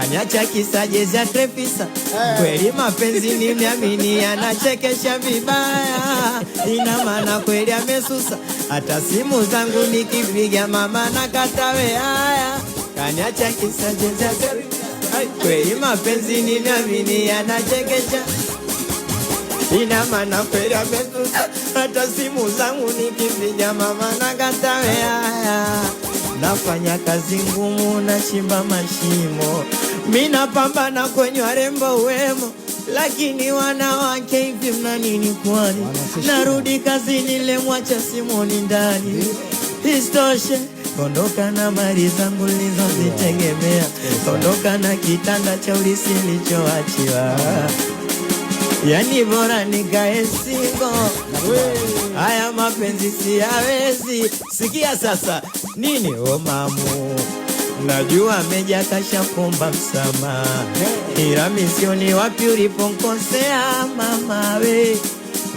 kaniacha kisa jezi ya Trefisa. Kweli mapenzi nimeamini yanachekesha vibaya. Ina maana kweli amesusa, hata simu zangu nikipiga mama nakatawe haya. Kaniacha kisa jezi ya Trefisa. Kweli mapenzi nimeamini yanachekesha. Ina maana kweli amesusa, hata simu zangu nikipiga mama nakatawe haya. Nafanya kazi ngumu na chimba mashimo, mina pambana kwenye warembo wemo, lakini wanawake hivi mna nini kwani? Narudi kazi nilemwacha simoni ndani. Istoshe kondoka na mali zangu nilizozitegemea, kondoka na kitanda cha ulisi nilichoachiwa. Yani bora nikae single. Haya mapenzi siyawezi. Sikia sasa nini mamu, najua meja kasha kuomba msamaha, ila misioni wapi ulipokosea mama we.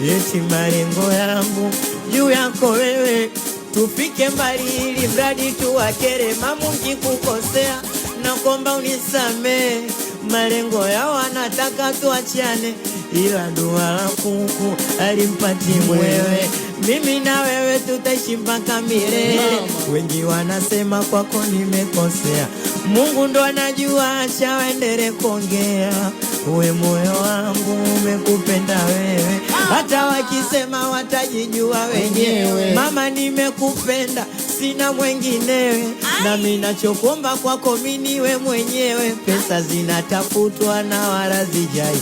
Eti malengo yangu juu yako wewe, tufike mbali ili mradi tuwakere. Mamu nikikukosea naomba unisamee, malengo yao wanataka tuachane, ila dua la kuku alimpati mwewe. Mimi na wewe tutaishi mpaka milele. Wengi wanasema kwako nimekosea, Mungu ndo anajua, acha waendelee kuongea. Uwe moyo wangu umekupenda wewe, hata wakisema watajijua wenyewe. Mama nimekupenda sina mwenginewe, na mimi nachokuomba kwako mimi niwe mwenyewe. Pesa zinatafutwa na wala zijai,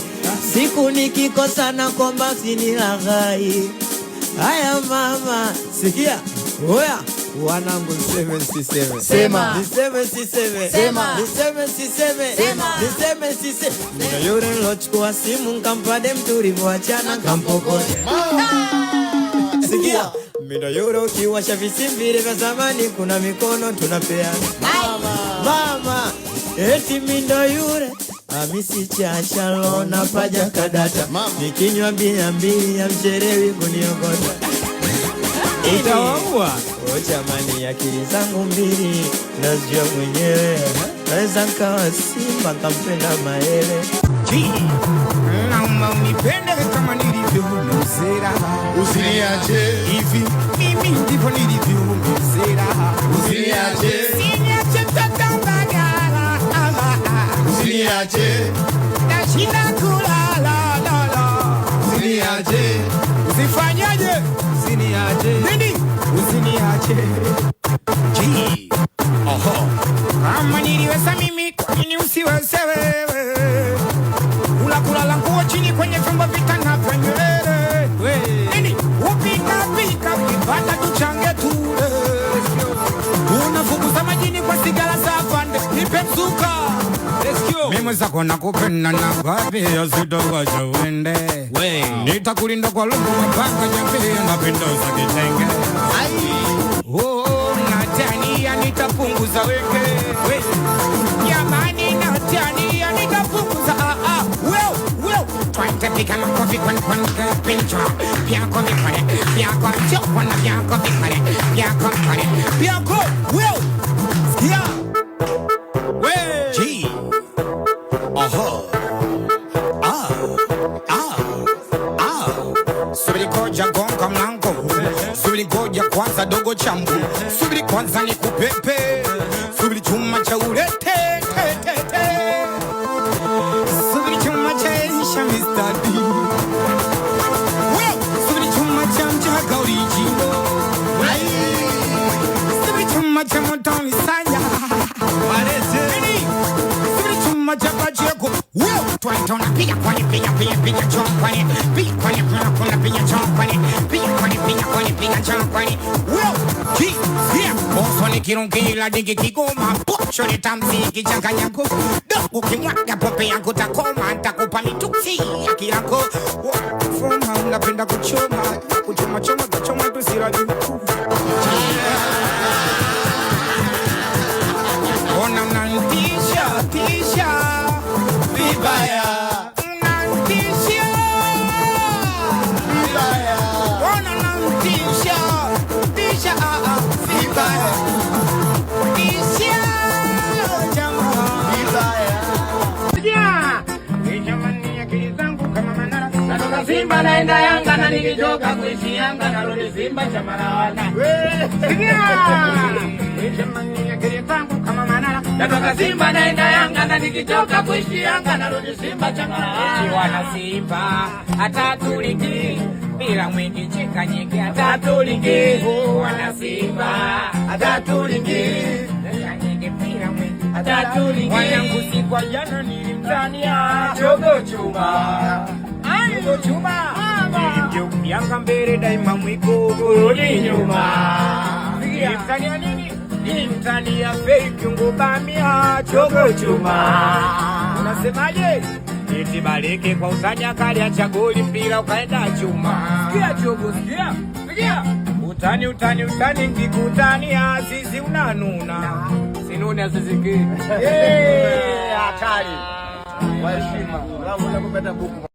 siku nikikosa na kwamba sinilaghai. Haya mama sikia, oya wanangu 767 sema 767 sema 767 sema 767. Ndio yule nilochukua simu nkampade mtu ulivyoachana kampokote. Sikia ndio yule ukiwasha visimbili vya zamani, kuna mikono tunapeana mama. Eti ndio yule Hamisi chashalo na paja kadata, nikinywa mbili ya mcherewi kuniogota. Itawaua jamani, akili zangu mbili nazijua mwenyewe. Naweza nkawa simba kampenda maele. Naomba unipende kama nilivyo mzera, usiniache hivi mimi ndivyo nilivyo mzera, usiniache usiniache tatambagala, usiniache nashinda kulala la, usiniache usifanyaje, usiniache nini, usiniache kama niliweza mimi, kwa nini usiweze wewe? Kulala nguo chini kwenye vyombo vitana vyenyewe. Nini? Upika kibanda tuchange tule. Unafukuza majini kwa sigara za vande, nipe mzuka. Mimi zako nakupenda na gapi yasidowacha uende. Nitakulinda kwa lungu mapanga nyambi napenda usakitenge. Natania nitapunguza weke. Jamani natania nitapunguza Twante pika makofi kwa pinchwa. Piako mikore, piako chokwa na piako mikore, piako mikore, piako, will, skia, G, subiri koja gonga mlango, subiri koja kwanza dogo chambu, subiri kwanza ni kupepe, subiri chuma cha ulete, subiri chuma cha elisha Mr. D. Subiri chuma cha mjaga original, subiri chuma cha motoni saya, subiri chuma cha pacheko. Twaitona pia kwani pia chokwani, pia kwani kuna pia chokwani, pia kwani pia chokwani. Here, boso ni kirungila digi kigoma, pocho ni tamziki changanyako. Dogo kimwaga pope yangu takoma, ntakupa mituksi ya kilako. Foma unapenda kuchoma tusira juku. Ona mnantisha vibaya, mnantisha vibaya, ona mnantisha vibaya, tisha jamaa vibaya. Simba naenda Yanga na nikitoka kuishi Yanga narudi Simba chama la wana. Natoka Simba naenda Yanga na nikitoka kuishi Yanga narudi Simba chama la wana. Wana Simba atatuliki bila mwingi cheka nyingi atatuliki. Wana Simba atatuliki bila mwingi atatuliki. Wanangu si kwa jana nilimtania chogo chuma. Chogo chuma Yanga mbele daima mwiko kurudi nyuma. Nilimtania nini? Nilimtania fake ngubamia chogo chuma. Unasemaje? Eti Baleke kwa usanya kali acha goli mpira ukaenda chuma. Sikia chogo sikia. Sikia. Utani ngikutania sisi unanuna. Sinuni asiziki. Hatari. Wa heshima. Unapenda buku.